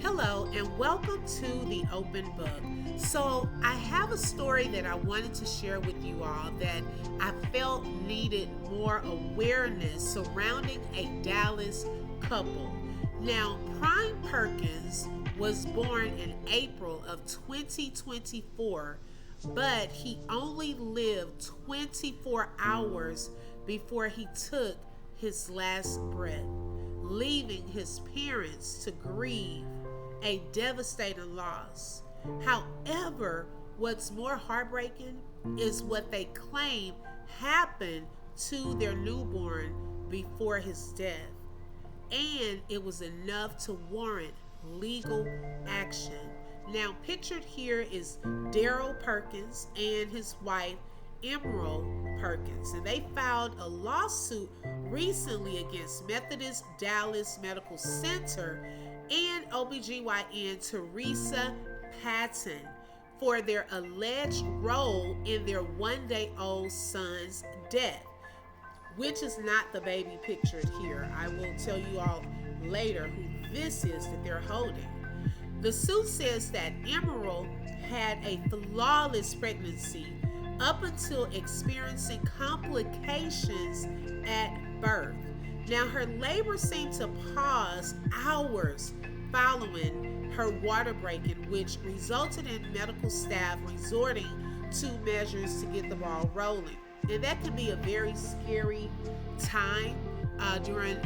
Hello, and welcome to the Open Book. So, I have a story that I wanted to share with you all that I felt needed more awareness surrounding a Dallas couple. Now, Prime Perkins was born in April of 2024, but he only lived 24 hours before he took his last breath, leaving his parents to grieve a devastating loss. However, what's more heartbreaking is what they claim happened to their newborn before his death. And it was enough to warrant legal action. Now, pictured here is Daryl Perkins and his wife, Emerald Perkins, and they filed a lawsuit recently against Methodist Dallas Medical Center and OBGYN Teresa Patton for their alleged role in their one-day-old son's death, which is not the baby pictured here. I will tell you all later who this is that they're holding. The suit says that Emerald had a flawless pregnancy up until experiencing complications at birth. Now, her labor seemed to pause hours following her water breaking, which resulted in medical staff resorting to measures to get the ball rolling. And that can be a very scary time during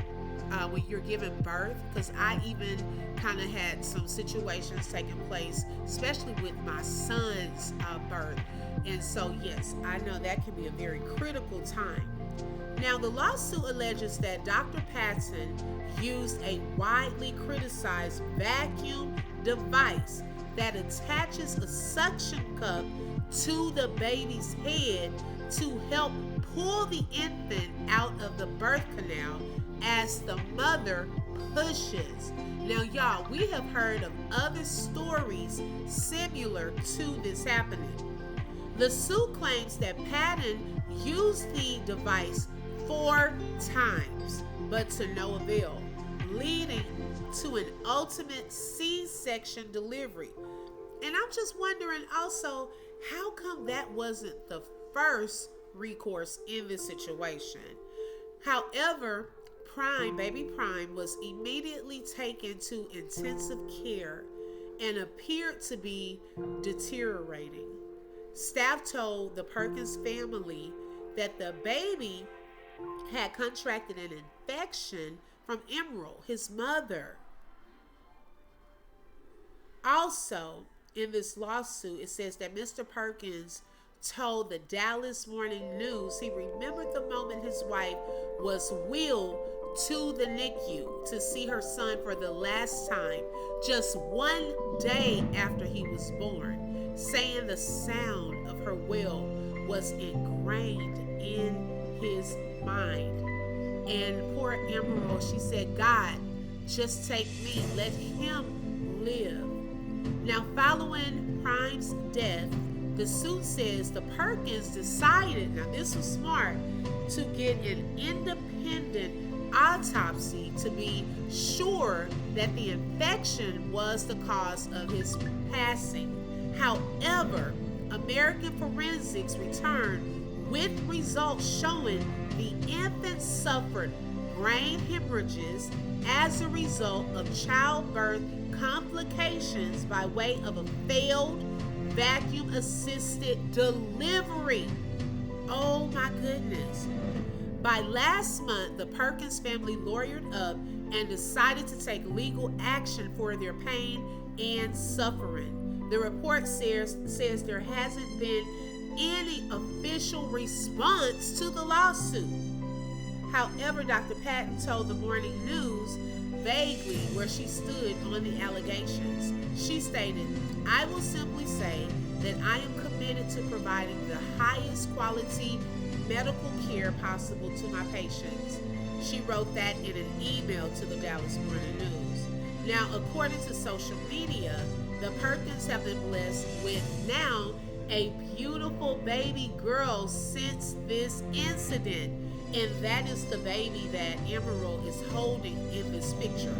when you're giving birth, because I even kind of had some situations taking place, especially with my son's birth. And so, yes, I know that can be a very critical time. Now, the lawsuit alleges that Dr. Patton used a widely criticized vacuum device that attaches a suction cup to the baby's head to help pull the infant out of the birth canal as the mother pushes. Now, y'all, we have heard of other stories similar to this happening. The suit claims that Patton used the device 4 times, but to no avail, leading to an ultimate C-section delivery. And I'm just wondering also, how come that wasn't the first recourse in this situation? However, baby Prime, was immediately taken to intensive care and appeared to be deteriorating. Staff told the Perkins family that the baby had contracted an infection from Emerald, his mother. Also, in this lawsuit, it says that Mr. Perkins told the Dallas Morning News he remembered the moment his wife was wheeled to the NICU to see her son for the last time, just 1 day after he was born, saying the sound of her wail was ingrained in his mind. And poor Emerald, she said, "God, just take me, let him live." Now, following Prime's death, the suit says the Perkins decided, now this was smart, to get an independent autopsy to be sure that the infection was the cause of his passing. However, American forensics returned with results showing the infant suffered brain hemorrhages as a result of childbirth complications by way of a failed vacuum-assisted delivery. Oh my goodness. By last month, the Perkins family lawyered up and decided to take legal action for their pain and suffering. The report says there hasn't been any official response to the lawsuit. However, Dr. Patton told the Morning News vaguely where she stood on the allegations. She stated, "I will simply say that I am committed to providing the highest quality medical care possible to my patients." She wrote that in an email to the Dallas Morning News. Now, according to social media, the Perkins have been blessed with now a beautiful baby girl since this incident, and that is the baby that Emerald is holding in this picture.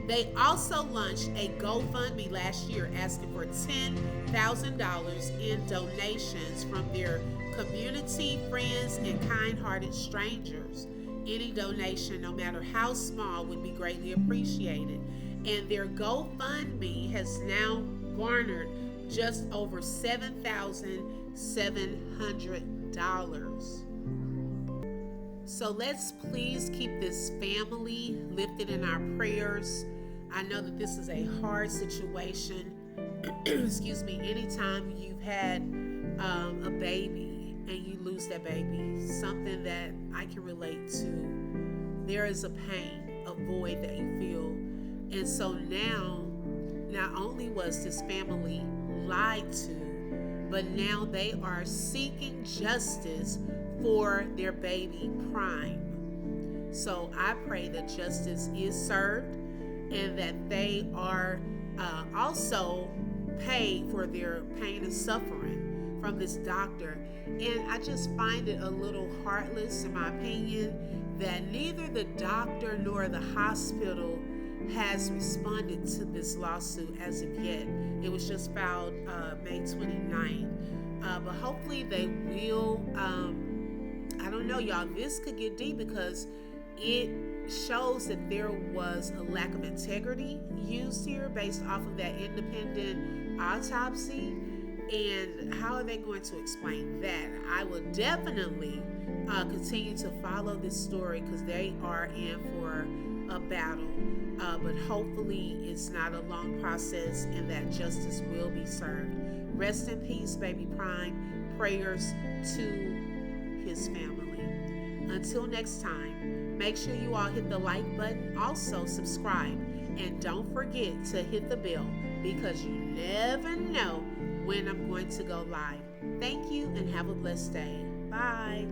They also launched a GoFundMe last year asking for $10,000 in donations from their community, friends, and kind hearted strangers. Any donation, no matter how small, would be greatly appreciated. And their GoFundMe has now garnered just over $7,700. So let's please keep this family lifted in our prayers. I know that this is a hard situation. Excuse me. Anytime you've had a baby and you lose that baby, something that I can relate to, there is a pain, a void that you feel. And so now, not only was this family lied to, but now they are seeking justice for their baby Prime. So I pray that justice is served and that they are also paid for their pain and suffering from this doctor. And I just find it a little heartless, in my opinion, that neither the doctor nor the hospital has responded to this lawsuit as of yet. It was just filed May 29th. But hopefully they will. I don't know, y'all. This could get deep because it shows that there was a lack of integrity used here based off of that independent autopsy. And how are they going to explain that? I will definitely continue to follow this story because they are in for a battle. But hopefully it's not a long process and that justice will be served. Rest in peace, baby Prime. Prayers to his family. Until next time, make sure you all hit the like button. Also subscribe. And don't forget to hit the bell because you never know when I'm going to go live. Thank you and have a blessed day. Bye.